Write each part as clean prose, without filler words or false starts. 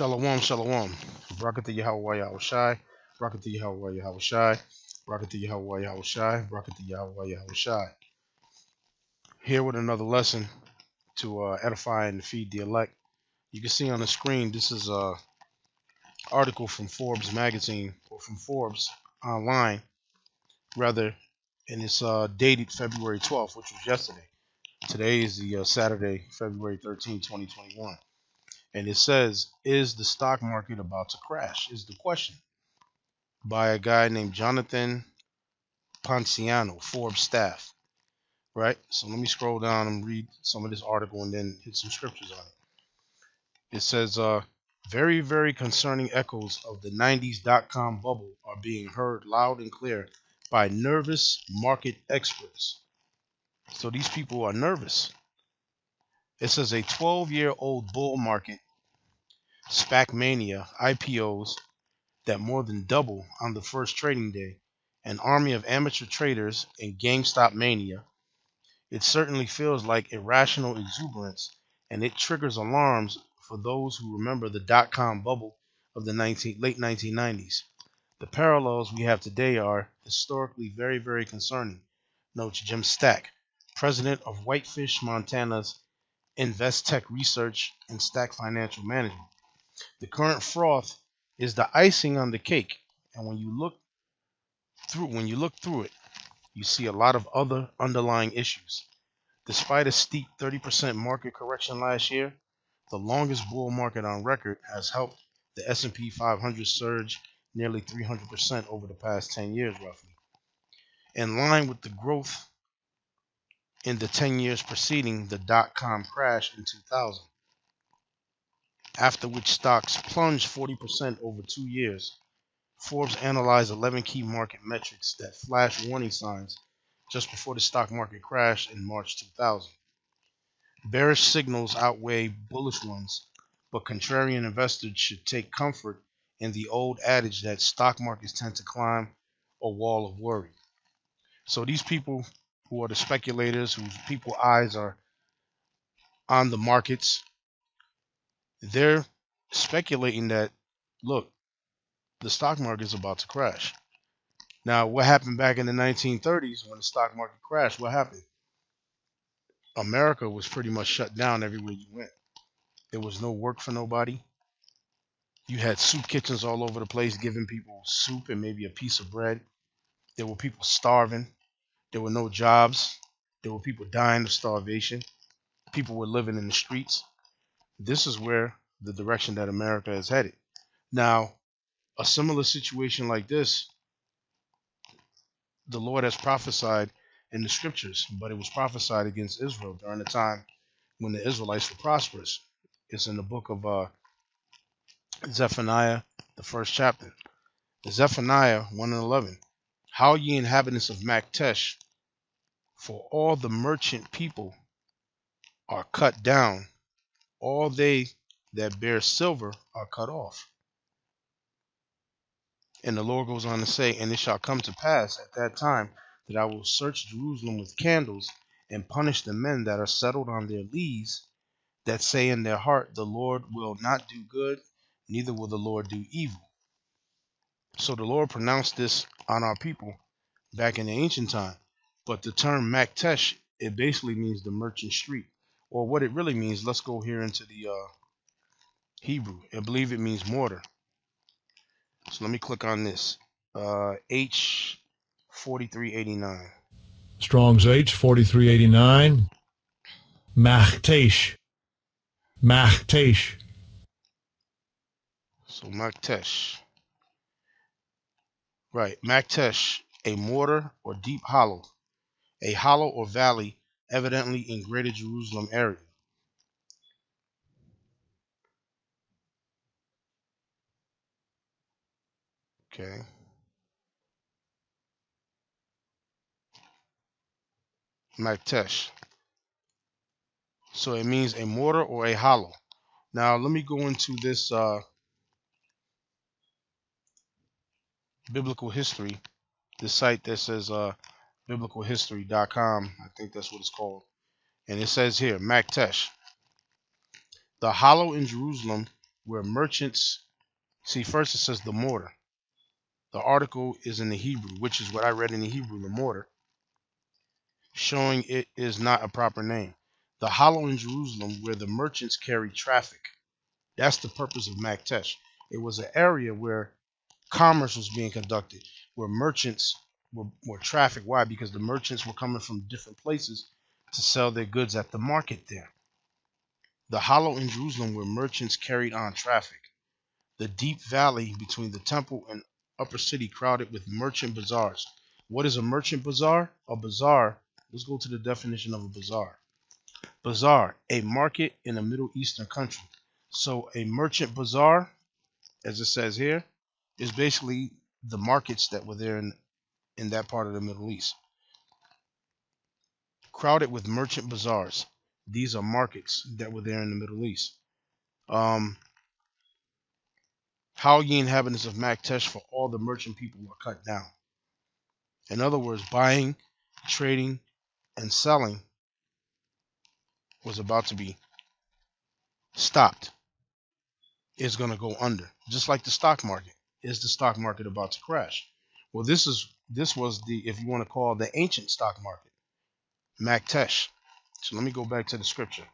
Shalom, shalom. Brakata Yahweh Yahushai. Brakata Yahweh Yahushai. Brakata Yahweh Yahushai. Brakata Yahweh Yahushai. Here with another lesson to edify and feed the elect. You can see on the screen, this is a article from Forbes magazine, or from Forbes online, rather, and it's dated February 12th, which was yesterday. Today is the Saturday, February 13th, 2021. And it says, is the stock market about to crash? Is the question, by a guy named Jonathan Ponciano, Forbes staff, right? So let me scroll down and read some of this article and then hit some scriptures on it. It says, very, very concerning echoes of the 90s dot-com bubble are being heard loud and clear by nervous market experts. So these people are nervous. It says a 12-year-old bull market, SPAC mania, IPOs that more than double on the first trading day, an army of amateur traders, and GameStop mania. It certainly feels like irrational exuberance, and it triggers alarms for those who remember the dot-com bubble of the late 1990s. The parallels we have today are historically very, very concerning, notes Jim Stack, president of Whitefish, Montana's Investec Research and Stack Financial Management. The current froth is the icing on the cake, and when you look through it, you see a lot of other underlying issues. Despite a steep 30% market correction last year, the longest bull market on record has helped the S&P 500 surge nearly 300% over the past 10 years roughly, in line with the growth in the 10 years preceding the dot-com crash in 2000, after which stocks plunged 40% over 2 years. Forbes analyzed 11 key market metrics that flashed warning signs just before the stock market crashed in March 2000. Bearish signals outweigh bullish ones, but contrarian investors should take comfort in the old adage that stock markets tend to climb a wall of worry. So these people who are the speculators, whose people's eyes are on the markets, they're speculating that, look, the stock market is about to crash. Now, what happened back in the 1930s when the stock market crashed? What happened? America was pretty much shut down everywhere you went. There was no work for nobody. You had soup kitchens all over the place giving people soup and maybe a piece of bread. There were people starving. There were no jobs. There were people dying of starvation. People were living in the streets. This is where the direction that America is headed. Now, a similar situation like this, the Lord has prophesied in the scriptures, but it was prophesied against Israel during the time when the Israelites were prosperous. It's in the book of Zephaniah, the first chapter. Zephaniah 1 and 11. How ye inhabitants of Maktesh, for all the merchant people are cut down, all they that bear silver are cut off. And the Lord goes on to say, and it shall come to pass at that time that I will search Jerusalem with candles and punish the men that are settled on their lees, that say in their heart, the Lord will not do good, neither will the Lord do evil. So the Lord pronounced this on our people back in the ancient time. But the term Maktesh, it basically means the merchant street. Or what it really means, let's go here into the Hebrew. I believe it means mortar. So let me click on this. H4389. Strong's H 4389. Machtesh. Machtesh. So Maktesh. Right. Maktesh, a mortar or deep hollow. A hollow or valley, evidently in Greater Jerusalem area. Okay. Maktesh. So it means a mortar or a hollow. Now let me go into this biblical history. This site that says biblicalhistory.com. I think that's what it's called. And it says here, Maktesh, the hollow in Jerusalem, where merchants, see, first it says the mortar. The article is in the Hebrew, which is what I read in the Hebrew, the mortar, showing it is not a proper name. The hollow in Jerusalem where the merchants carried traffic. That's the purpose of Maktesh. It was an area where commerce was being conducted, where merchants were trafficked. Why? Because the merchants were coming from different places to sell their goods at the market there. The hollow in Jerusalem where merchants carried on traffic. The deep valley between the temple and upper city crowded with merchant bazaars. What is a merchant bazaar? A bazaar, let's go to the definition of a bazaar. Bazaar, a market in a Middle Eastern country. So a merchant bazaar, as it says here, is basically the markets that were there in that part of the Middle East. Crowded with merchant bazaars. These are markets that were there in the Middle East. How ye inhabitants of Maktesh, for all the merchant people are cut down. In other words, buying, trading, and selling was about to be stopped. It's going to go under, just like the stock market. Is the stock market about to crash? Well, this was the, if you want to call, the ancient stock market, Maktesh. So let me go back to the scripture.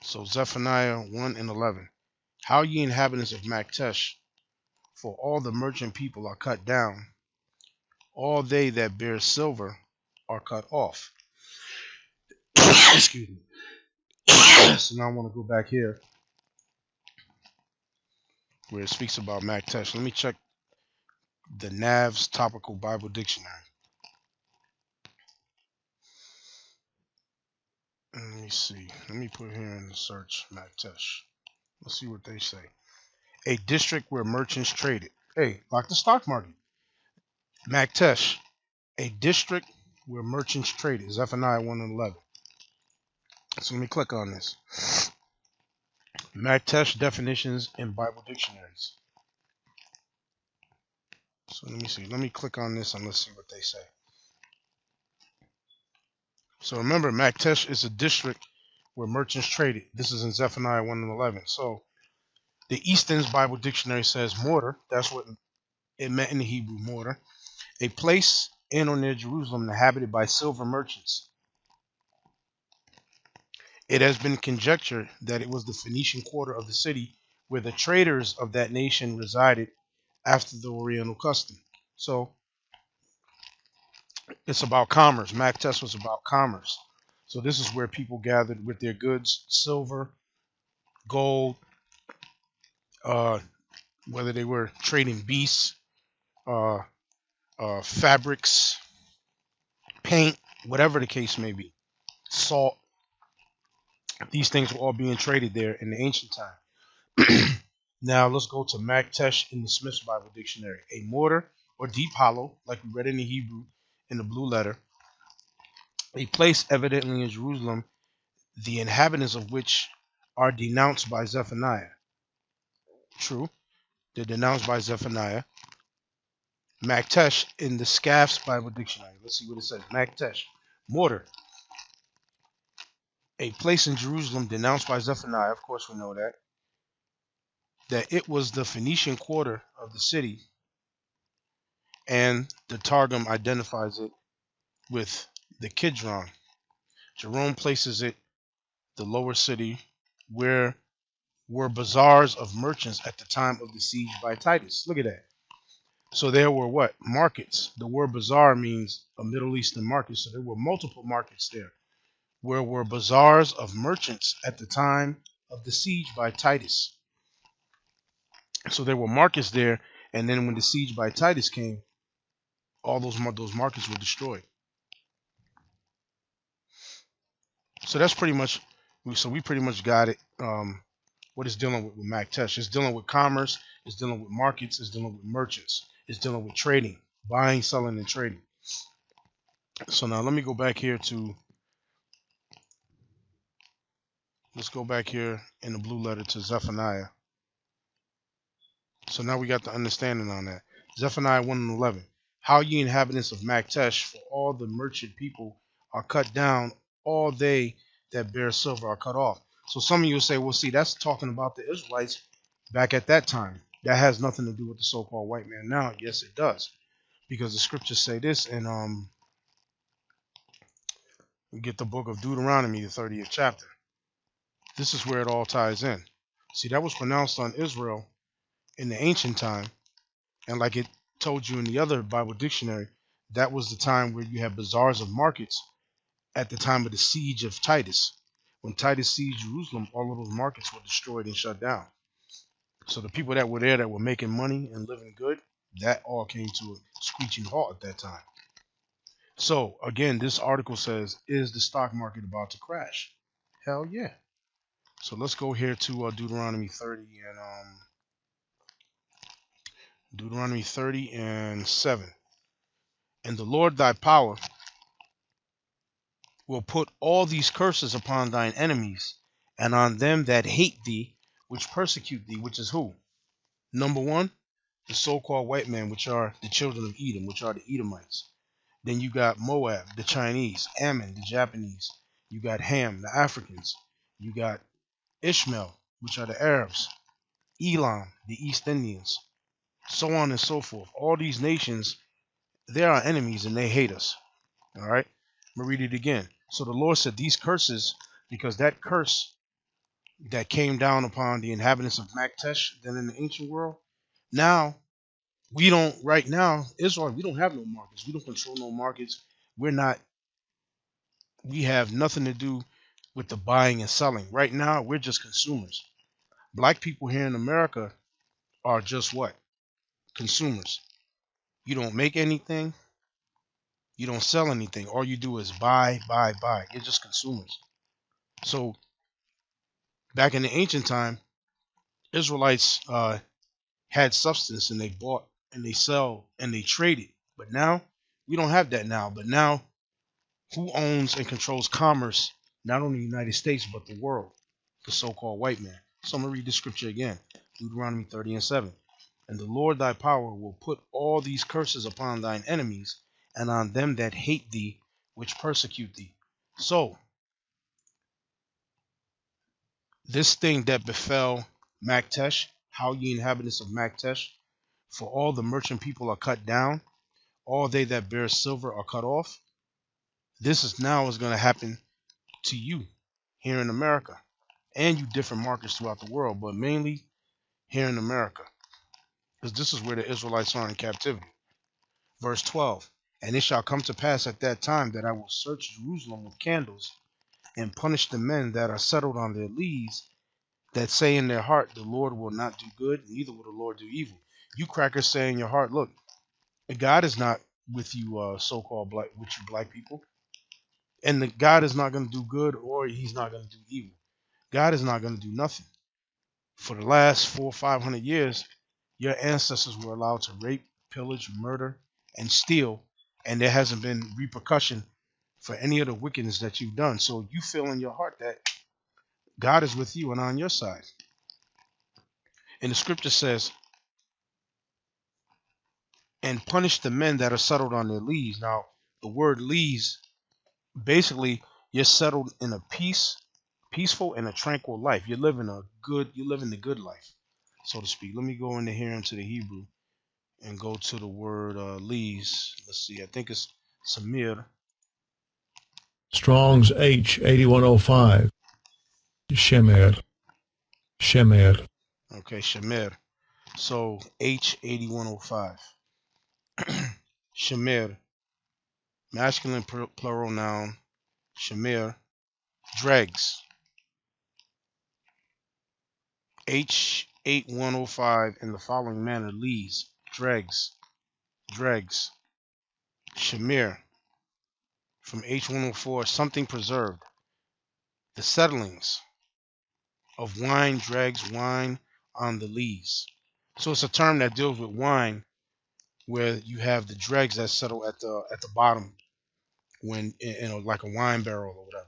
So Zephaniah 1 and 11. How ye inhabitants of Maktesh, for all the merchant people are cut down, all they that bear silver are cut off. Excuse me. So now I want to go back here where it speaks about Maktesh. Let me check the Nav's Topical Bible Dictionary. Let me see. Let me put here in the search Maktesh. Let's see what they say. A district where merchants traded. Hey, like the stock market. Maktesh, a district where merchants traded. Zephaniah 1 and 11. So let me click on this. Maktesh definitions in Bible dictionaries. So let me see. Let me click on this and let's see what they say. So remember, Maktesh is a district where merchants traded. This is in Zephaniah 1 and 11. So the Easton's Bible Dictionary says mortar. That's what it meant in the Hebrew, mortar. A place in or near Jerusalem inhabited by silver merchants. It has been conjectured that it was the Phoenician quarter of the city where the traders of that nation resided after the Oriental custom. So it's about commerce. Maktesh was about commerce. So this is where people gathered with their goods, silver, gold, whether they were trading beasts, fabrics, paint, whatever the case may be, salt. These things were all being traded there in the ancient time. Now let's go to Maktesh in the Smith's Bible Dictionary. A mortar or deep hollow, like we read in the Hebrew in the blue letter, a place evidently in Jerusalem, the inhabitants of which are denounced by Zephaniah. True, they're denounced by Zephaniah. Maktesh in the Scaff's Bible Dictionary. Let's see what it says. Maktesh, mortar, a place in Jerusalem denounced by Zephaniah. Of course, we know that. That it was the Phoenician quarter of the city, and the Targum identifies it with the Kidron. Jerome places it the lower city where were bazaars of merchants at the time of the siege by Titus. Look at that. So there were what? Markets. The word bazaar means a Middle Eastern market. So there were multiple markets there where were bazaars of merchants at the time of the siege by Titus. So there were markets there, and then when the siege by Titus came, all those markets were destroyed. So that's pretty much, so we pretty much got it. What it's dealing with Maktesh. It's dealing with commerce. It's dealing with markets. It's dealing with merchants. It's dealing with trading, buying, selling, and trading. So now let me go back here to, let's go back here in the blue letter to Zephaniah. So now we got the understanding on that. Zephaniah 1 and 11. How ye inhabitants of Maktesh, for all the merchant people are cut down, all they that bear silver are cut off. So some of you will say, well, see, that's talking about the Israelites back at that time. That has nothing to do with the so-called white man now. Yes, it does, because the scriptures say this in we get the book of Deuteronomy, the 30th chapter. This is where it all ties in. See, that was pronounced on Israel in the ancient time, and like it told you in the other Bible dictionary, that was the time where you had bazaars of markets at the time of the siege of Titus. When Titus sieged Jerusalem, all of those markets were destroyed and shut down. So the people that were there that were making money and living good, that all came to a screeching halt at that time. So again, this article says, is the stock market about to crash? Hell yeah. So let's go here to Deuteronomy 30 and Deuteronomy 30 and 7. And the Lord thy power will put all these curses upon thine enemies and on them that hate thee, which persecute thee, which is who? Number one, the so-called white man, which are the children of Edom, which are the Edomites. Then you got Moab, the Chinese, Ammon, the Japanese. You got Ham, the Africans. You got Ishmael, which are the Arabs. Elam, the East Indians. So on and so forth. All these nations, they're our enemies and they hate us. All right? I'm going to read it again. So the Lord said these curses, because that curse that came down upon the inhabitants of Maktesh, then in the ancient world, now we don't, right now, Israel, we don't have no markets. We don't control no markets. We have nothing to do with the buying and selling. Right now, we're just consumers. Black people here in America are just what? Consumers. You don't make anything. You don't sell anything. All you do is buy, buy, buy. You're just consumers. So back in the ancient time, Israelites had substance and they bought and they sell and they traded. But now we don't have that now. But now who owns and controls commerce, not only the United States, but the world? The so-called white man. So I'm going to read the scripture again. Deuteronomy 30 and 7. And the Lord thy power will put all these curses upon thine enemies and on them that hate thee, which persecute thee. So this thing that befell Maktesh, how ye inhabitants of Maktesh, for all the merchant people are cut down, all they that bear silver are cut off. This is going to happen to you here in America, and you different markets throughout the world, but mainly here in America, because this is where the Israelites are in captivity. Verse 12, and it shall come to pass at that time that I will search Jerusalem with candles and punish the men that are settled on their lees, that say in their heart, the Lord will not do good, neither will the Lord do evil. You crackers say in your heart, look, God is not with you, so-called black, with you black people, and the God is not going to do good, or he's not going to do evil. God is not going to do nothing. For the last 400 or 500 years, your ancestors were allowed to rape, pillage, murder, and steal, and there hasn't been repercussion for any of the wickedness that you've done. So you feel in your heart that God is with you and on your side. And the scripture says, and punish the men that are settled on their lees. Now, the word lees, basically, you're settled in a peaceful and a tranquil life. You're living the good life, so to speak. Let me go into here into the Hebrew and go to the word lees. Let's see, I think it's Samir. Strong's H 8105. Shemer. Shemer. Okay, Shemer. So H8105. Shemer, masculine plural noun. Shemer, dregs. H8105 in the following manner: lees, dregs, dregs. Shemer, from H104, something preserved. The settlings of wine, dregs, wine on the lees. So it's a term that deals with wine, where you have the dregs that settle at the bottom when like a wine barrel or whatever,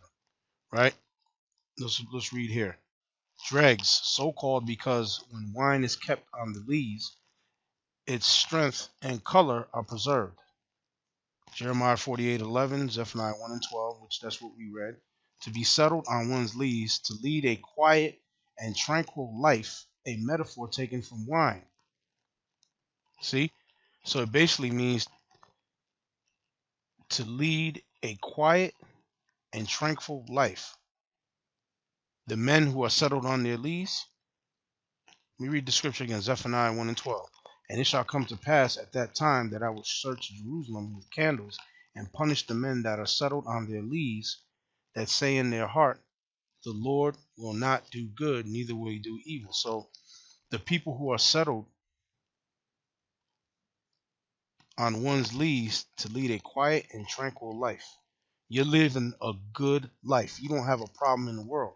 right? Let's read here. Dregs, so called because when wine is kept on the lees, its strength and color are preserved. Jeremiah 48:11, Zephaniah 1 and 12, which that's what we read. To be settled on one's lees, to lead a quiet and tranquil life, a metaphor taken from wine. See? So it basically means to lead a quiet and tranquil life. The men who are settled on their lees. Let me read the scripture again, Zephaniah 1 and 12. And it shall come to pass at that time that I will search Jerusalem with candles and punish the men that are settled on their lees, that say in their heart, the Lord will not do good, neither will he do evil. So the people who are settled on one's lees to lead a quiet and tranquil life. You're living a good life. You don't have a problem in the world.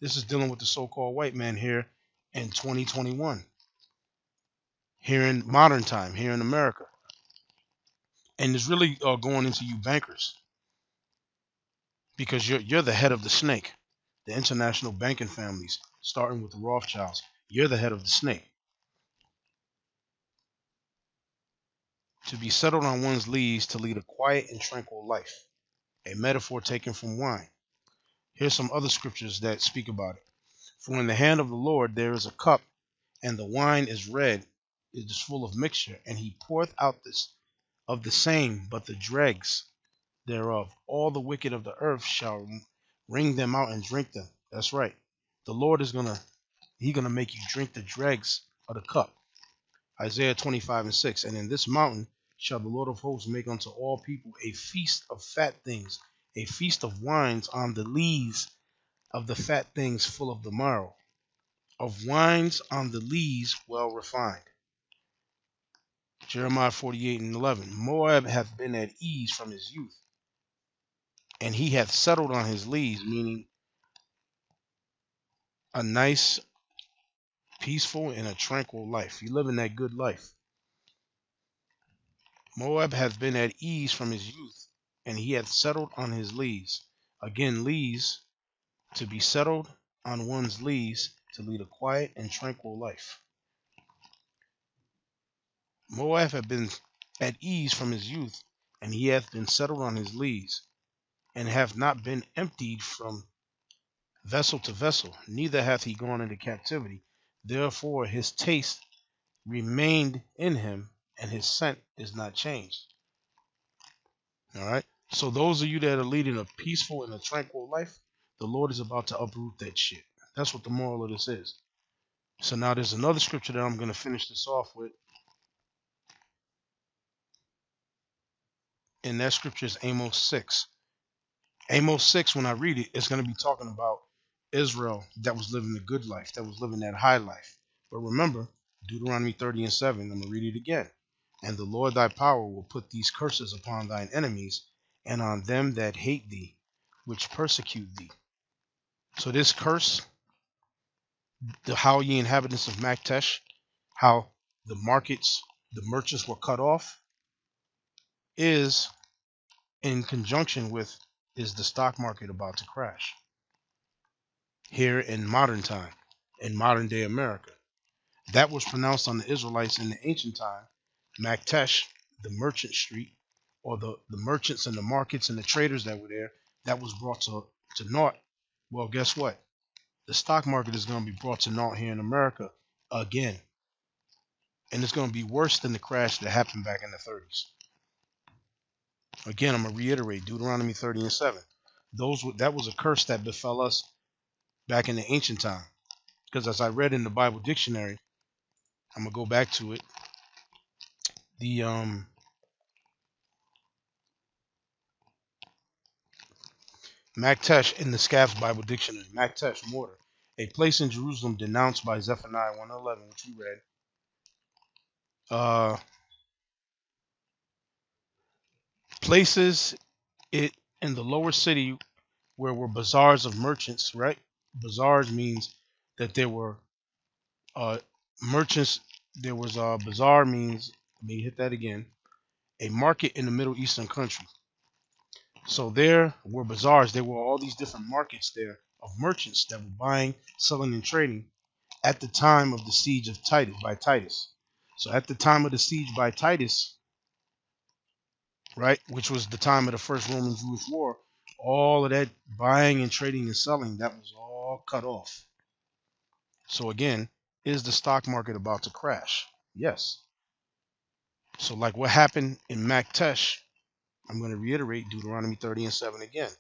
This is dealing with the so-called white man here in 2021, here in modern time, here in America. And it's really going into you bankers, because you're the head of the snake, the international banking families, starting with the Rothschilds. You're the head of the snake. To be settled on one's lees, to lead a quiet and tranquil life, a metaphor taken from wine. Here's some other scriptures that speak about it. For in the hand of the Lord there is a cup, and the wine is red, it is full of mixture, and he poureth out this of the same, but the dregs thereof. All the wicked of the earth shall wring them out and drink them. That's right. The Lord is gonna make you drink the dregs of the cup. Isaiah 25 and 6. And in this mountain shall the Lord of hosts make unto all people a feast of fat things, a feast of wines on the lees of the fat things full of the marrow, of wines on the lees well refined. Jeremiah 48 and 11. Moab hath been at ease from his youth, and he hath settled on his lees, meaning a nice, peaceful, and a tranquil life. You living that good life. Moab hath been at ease from his youth, and he hath settled on his lees. Again, lees, to be settled on one's lees, to lead a quiet and tranquil life. Moab hath been at ease from his youth, and he hath been settled on his lees, and hath not been emptied from vessel to vessel, neither hath he gone into captivity. Therefore his taste remained in him, and his scent is not changed. All right. So those of you that are leading a peaceful and a tranquil life, the Lord is about to uproot that shit. That's what the moral of this is. So now there's another scripture that I'm going to finish this off with. And that scripture is Amos 6. Amos 6, when I read it, it's going to be talking about Israel that was living a good life, that was living that high life. But remember, Deuteronomy 30 and 7, I'm going to read it again. And the Lord thy power will put these curses upon thine enemies, and on them that hate thee, which persecute thee. So this curse, how ye inhabitants of Maktesh, how the merchants were cut off, is in conjunction with, is the stock market about to crash here in modern time, in modern day America. That was pronounced on the Israelites in the ancient time. Maktesh, the merchant street, or the merchants and the markets and the traders that were there, that was brought to naught. Well, guess what? The stock market is going to be brought to naught here in America again. And it's going to be worse than the crash that happened back in the 30s. Again, I'm going to reiterate Deuteronomy 30 and 7. That was a curse that befell us back in the ancient time. Because as I read in the Bible dictionary, I'm going to go back to it. The Maktesh in the Scaff's Bible Dictionary. Maktesh, mortar. A place in Jerusalem denounced by Zephaniah 1:11, which we read. Places it in the lower city where were bazaars of merchants, right? Bazaars means that there were merchants. There was a bazaar means, let me hit that again, a market in the Middle Eastern country. So there were bazaars. There were all these different markets there of merchants that were buying, selling, and trading at the time of the siege of Titus by Titus. So at the time of the siege by Titus, right, which was the time of the First Roman-Jewish War, All of that buying and trading and selling, that was all cut off. So again, is the stock market about to crash? Yes. So like what happened in Maktesh, I'm going to reiterate Deuteronomy 30 and 7 again.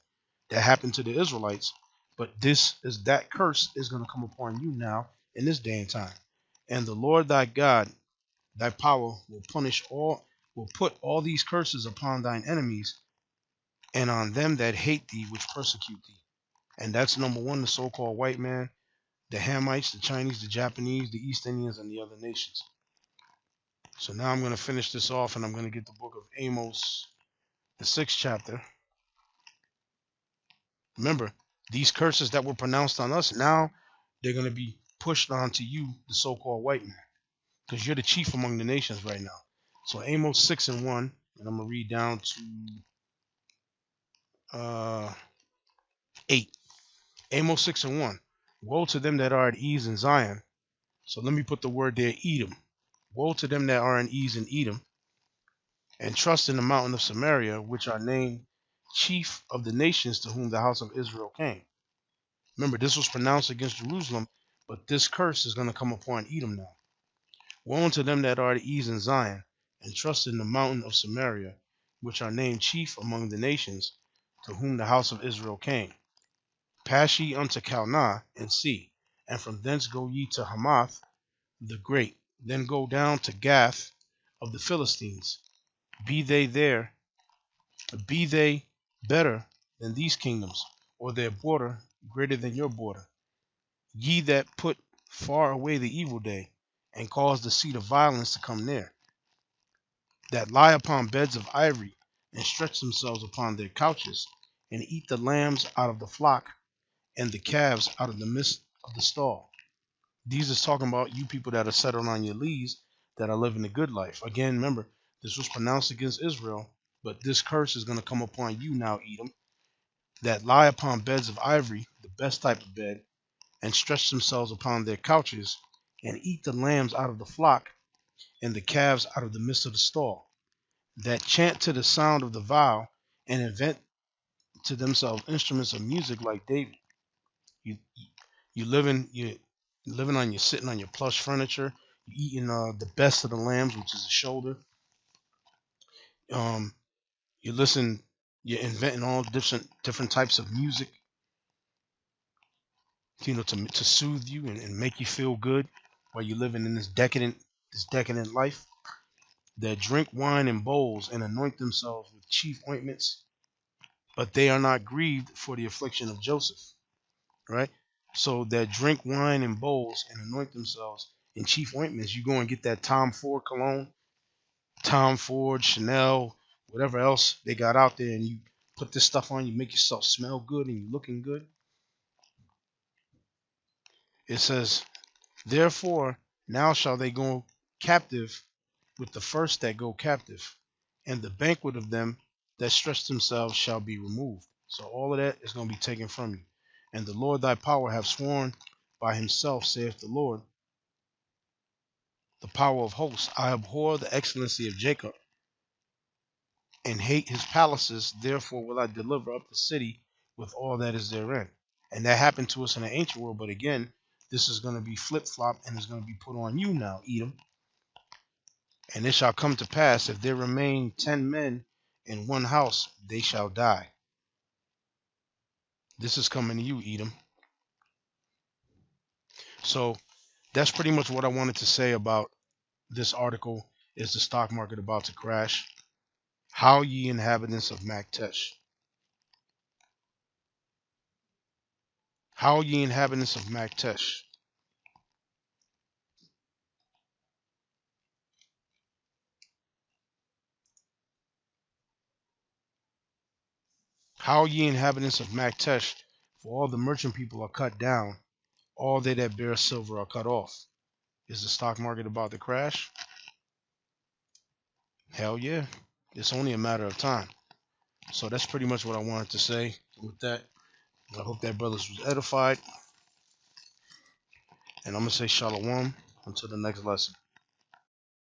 That happened to the Israelites, but that curse is going to come upon you now in this day and time. And the Lord thy God, thy power will put all these curses upon thine enemies and on them that hate thee, which persecute thee. And that's number one, the so-called white man, the Hamites, the Chinese, the Japanese, the East Indians, and the other nations. So now I'm going to finish this off, and I'm going to get the book of Amos, the 6th chapter. Remember, these curses that were pronounced on us, now they're going to be pushed onto you, the so-called white man, because you're the chief among the nations right now. So Amos 6 and 1, and I'm going to read down to 8. Amos 6 and 1. Woe to them that are at ease in Zion. So let me put the word there, Edom. Woe to them that are at ease in Edom, and trust in the mountain of Samaria, which are named chief of the nations to whom the house of Israel came. Remember, this was pronounced against Jerusalem, but this curse is going to come upon Edom now. Woe unto them that are at ease in Zion, and trust in the mountain of Samaria, which are named chief among the nations to whom the house of Israel came. Pass ye unto Calneh, and see, and from thence go ye to Hamath the great, then go down to Gath of the Philistines. Be they better than these kingdoms, or their border greater than your border? Ye that put far away the evil day, and cause the seat of violence to come near, that lie upon beds of ivory, and stretch themselves upon their couches, and eat the lambs out of the flock, and the calves out of the midst of the stall. These is talking about you people that are settled on your lees, that are living a good life. Again, remember, this was pronounced against Israel, but this curse is going to come upon you now, Edom, that lie upon beds of ivory, the best type of bed, and stretch themselves upon their couches, and eat the lambs out of the flock, and the calves out of the midst of the stall, that chant to the sound of the viol, and invent to themselves instruments of music like David. You're sitting on your plush furniture, you're eating the best of the lambs, which is the shoulder. Um, you're inventing all different types of music, to soothe you and make you feel good while you're living in this decadent life. That drink wine in bowls and anoint themselves with chief ointments, but they are not grieved for the affliction of Joseph. Right? So that drink wine in bowls and anoint themselves in chief ointments. You go and get that Tom Ford cologne, Tom Ford, Chanel, whatever else they got out there, and you put this stuff on, you make yourself smell good and you're looking good. It says, therefore, now shall they go captive with the first that go captive, and the banquet of them that stretch themselves shall be removed. So all of that is going to be taken from you. And the Lord thy power hath sworn by himself, saith the Lord, the power of hosts, I abhor the excellency of Jacob, and hate his palaces, therefore will I deliver up the city with all that is therein. And that happened to us in the ancient world, but again, this is going to be flip-flopped and is going to be put on you now, Edom. And it shall come to pass, if there remain 10 men in one house, they shall die. This is coming to you, Edom. So that's pretty much what I wanted to say about this article. Is the stock market about to crash? How ye inhabitants of Maktesh? How ye inhabitants of Maktesh? How ye inhabitants of Maktesh? For all the merchant people are cut down, all they that bear silver are cut off. Is the stock market about to crash? Hell yeah. It's only a matter of time. So that's pretty much what I wanted to say with that. I hope that brothers was edified. And I'm going to say shalom until the next lesson.